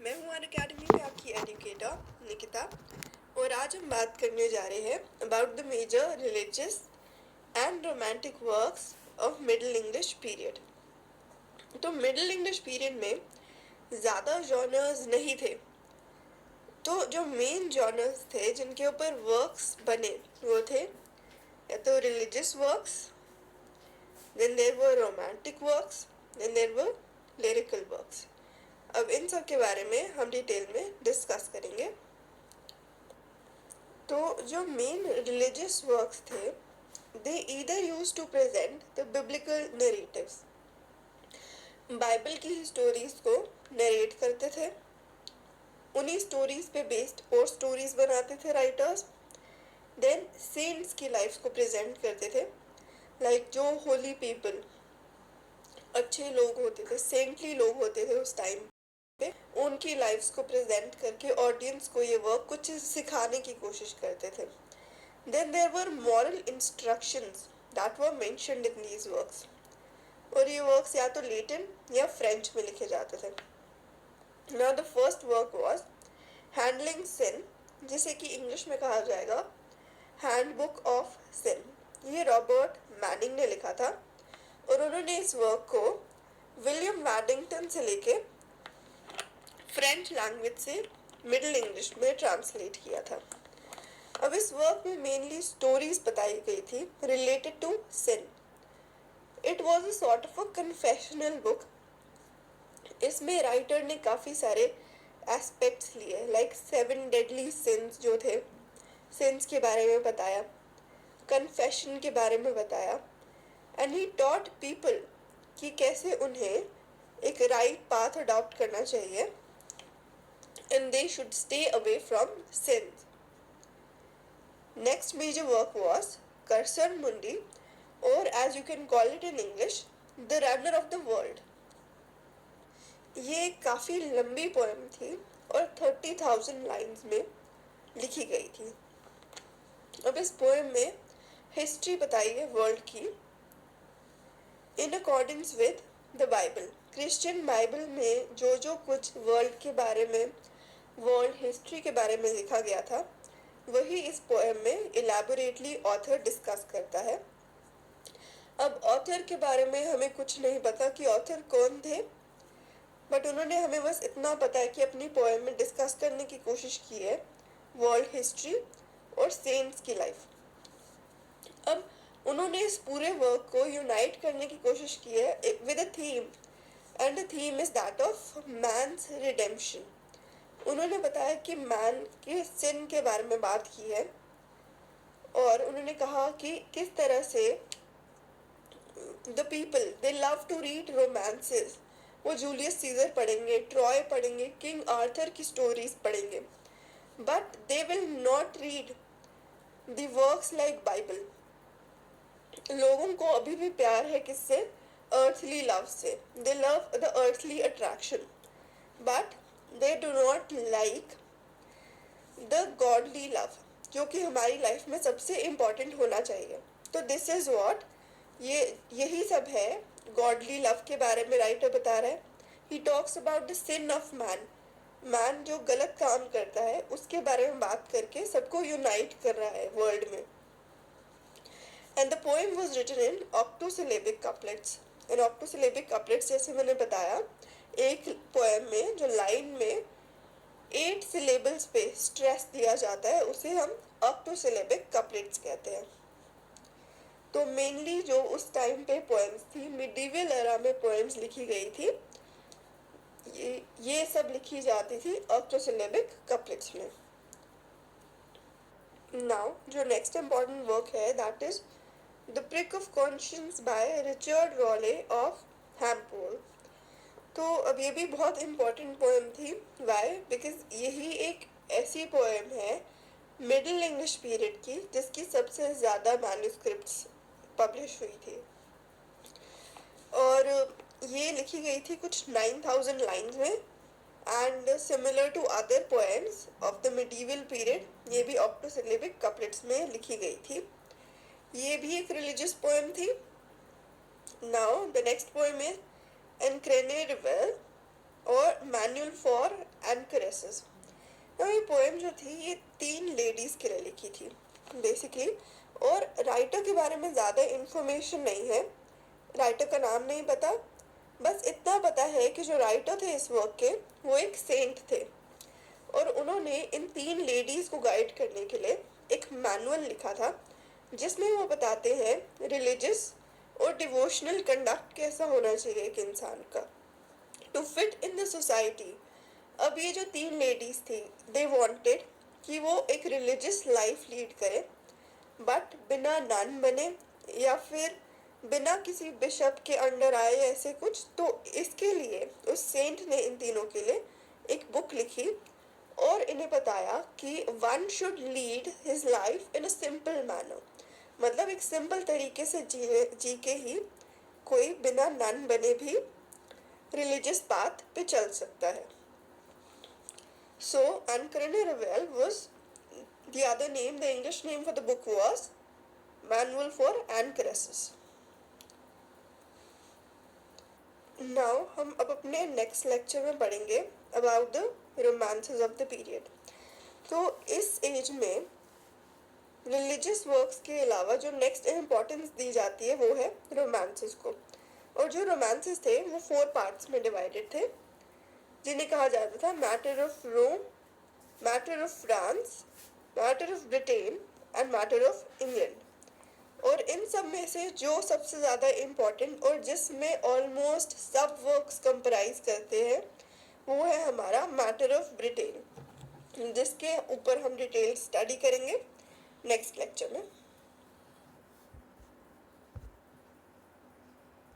मैं हूँ अन अकेडमी में आपकी एजुकेटर निकिता और आज हम बात करने जा रहे हैं about the major religious and romantic works of Middle English period. तो मिडिल इंग्लिश पीरियड में ज़्यादा जॉनर्स नहीं थे, तो जो मेन जॉनर्स थे जिनके ऊपर वर्क्स बने वो थे या तो religious works, then there were romantic works, then there were lyrical works. अब इन सब के बारे में हम डिटेल में डिस्कस करेंगे। तो जो मेन रिलीजियस वर्क्स थे, they either use to present the biblical narratives, Bible की स्टोरीज को नरेट करते थे, उन्हीं स्टोरीज पे बेस्ड और स्टोरीज बनाते थे राइटर्स। देन सेंट्स की लाइफ्स को प्रेजेंट करते थे, लाइक जो होली पीपल, अच्छे लोग होते थे, सेंटली लोग होते थे उस टाइम पे, उनकी लाइफ्स को प्रेजेंट करके ऑडियंस को ये वर्क कुछ सिखाने की कोशिश करते थे। Then there were moral instructions that were mentioned in these works, और ये वर्क्स या तो लैटिन या फ्रेंच में लिखे जाते थे। Now the first work was handling sin, जिसे कि इंग्लिश में कहा जाएगा हैंडबुक ऑफ सिन। ये रॉबर्ट मैनिंग ने लिखा था और उन्होंने इस वर्क को विलियम वैडिंगटन से लेके फ्रेंच लैंग्वेज से मिडिल इंग्लिश में ट्रांसलेट किया था। अब इस वर्क में मेनली स्टोरीज बताई गई थी related to sin. It was a sort of a confessional book. इसमें राइटर ने काफ़ी सारे एस्पेक्ट्स लिए, लाइक 7 डेडली सिंस जो थे, सिंस के बारे में बताया, कन्फेशन के बारे में बताया, एंड ही टॉट पीपल कि कैसे उन्हें एक राइट पाथ अडॉप्ट करना चाहिए and they should stay away from sins. Next major work was Cursor Mundi, or as you can call it in English, The Runner of the World. ये काफ़ी लंबी poem थी और 30,000 लाइन्स में लिखी गई थी। अब इस पोएम में हिस्ट्री बताई है वर्ल्ड की in accordance with the Bible. Christian Bible में जो जो कुछ वर्ल्ड के बारे में, वर्ल्ड हिस्ट्री के बारे में लिखा गया था, वही इस पोएम में इलेबोरेटली ऑथर डिस्कस करता है। अब ऑथर के बारे में हमें कुछ नहीं पता कि ऑथर कौन थे, बट उन्होंने हमें बस इतना पता है कि अपनी पोएम में डिस्कस करने की कोशिश की है वर्ल्ड हिस्ट्री और सेंट्स की लाइफ। अब उन्होंने इस पूरे वर्क को यूनाइट करने की कोशिश की है with a theme, and the theme is that of man's redemption. उन्होंने बताया कि मैन के सिन के बारे में बात की है और उन्होंने कहा कि किस तरह से the people they love to read romances. वो जूलियस सीजर पढ़ेंगे, ट्रॉय पढ़ेंगे, किंग आर्थर की स्टोरीज पढ़ेंगे, but they will not read the works like Bible. लोगों को अभी भी प्यार है किससे? अर्थली लव से। दे love the earthly attraction, but they do not like the godly love, जो कि हमारी लाइफ में सबसे इम्पोर्टेंट होना चाहिए। तो दिस इज वॉट, यही सब है गॉडली लव के बारे में राइटर बता रहा है। He talks about the sin of man, man जो गलत काम करता है उसके बारे में बात करके सबको यूनाइट कर रहा है वर्ल्ड में। And the poem was written in octosyllabic couplets. In octosyllabic couplets जैसे मैंने बताया, एक पोएम में जो लाइन में 8 सिलेबल्स पे स्ट्रेस दिया जाता है उसे हम ऑक्टोसिलेबिक कपलेट्स कहते हैं। तो मेनली जो उस टाइम पे पोएम्स थी, मिडीवल एरा में पोएम्स लिखी गई थी, ये सब लिखी जाती थी ऑक्टोसिलेबिक कपलेट्स में। नाउ जो नेक्स्ट इम्पॉर्टेंट वर्क है that is the Prick of Conscience by Richard Rolle of Hampole. तो अब ये भी बहुत इम्पोर्टेंट पोएम थी। वाई? बिकॉज यही एक ऐसी पोएम है मिडिल इंग्लिश पीरियड की जिसकी सबसे ज़्यादा मैन्युस्क्रिप्ट्स पब्लिश हुई थी, और ये लिखी गई थी कुछ 9,000 लाइन्स में, and similar to other poems of the medieval period ये भी ऑक्टोसिलेबिक कपलेट्स में लिखी गई थी। ये भी एक रिलीजियस पोएम थी। Now the next poem is Ancrene Riwle और मैनुअल फॉर एनकरेसेस। ये पोएम जो थी ये 3 लेडीज के लिए लिखी थी बेसिकली, और राइटर के बारे में ज़्यादा इंफॉर्मेशन नहीं है, राइटर का नाम नहीं पता, बस इतना पता है कि जो राइटर थे इस वर्क के वो एक सेंट थे, और उन्होंने इन 3 लेडीज़ को गाइड करने के लिए एक मैनुअल लिखा था जिसमें वो बताते हैं रिलीजियस और डिवोशनल कंडक्ट कैसा होना चाहिए एक इंसान का to fit in the society. अब ये जो 3 लेडीज़ थी दे वांटेड कि वो एक रिलीजियस लाइफ लीड करें, बट बिना नन बने या फिर बिना किसी बिशप के अंडर आए ऐसे कुछ। तो इसके लिए उस सेंट ने इन तीनों के लिए एक बुक लिखी और इन्हें बताया कि one should lead his life in a simple manner, मतलब एक सिंपल तरीके से जी के ही कोई बिना नन बने भी रिलीजियस पाथ पे चल सकता है। सो Anne Karenina Ravel was the other name, the English name for the book was Manual for Anchoresses. Now हम अब अपने नेक्स्ट लेक्चर में पढ़ेंगे about the romances of the period. तो इस एज में रिलीजियस वर्क्स के अलावा जो नेक्स्ट इम्पोर्टेंस दी जाती है वो है रोमांसेस को, और जो रोमांसेस थे वो 4 पार्ट्स में डिवाइडेड थे जिन्हें कहा जाता था matter of Rome, matter of France, matter of Britain and matter of England. और इन सब में से जो सबसे ज़्यादा इम्पोर्टेंट और जिसमें ऑलमोस्ट सब वर्क्स कंप्राइज करते हैं वो है हमारा मैटर ऑफ ब्रिटेन, जिसके ऊपर हम डिटेल स्टडी करेंगे नेक्स्ट लेक्चर में।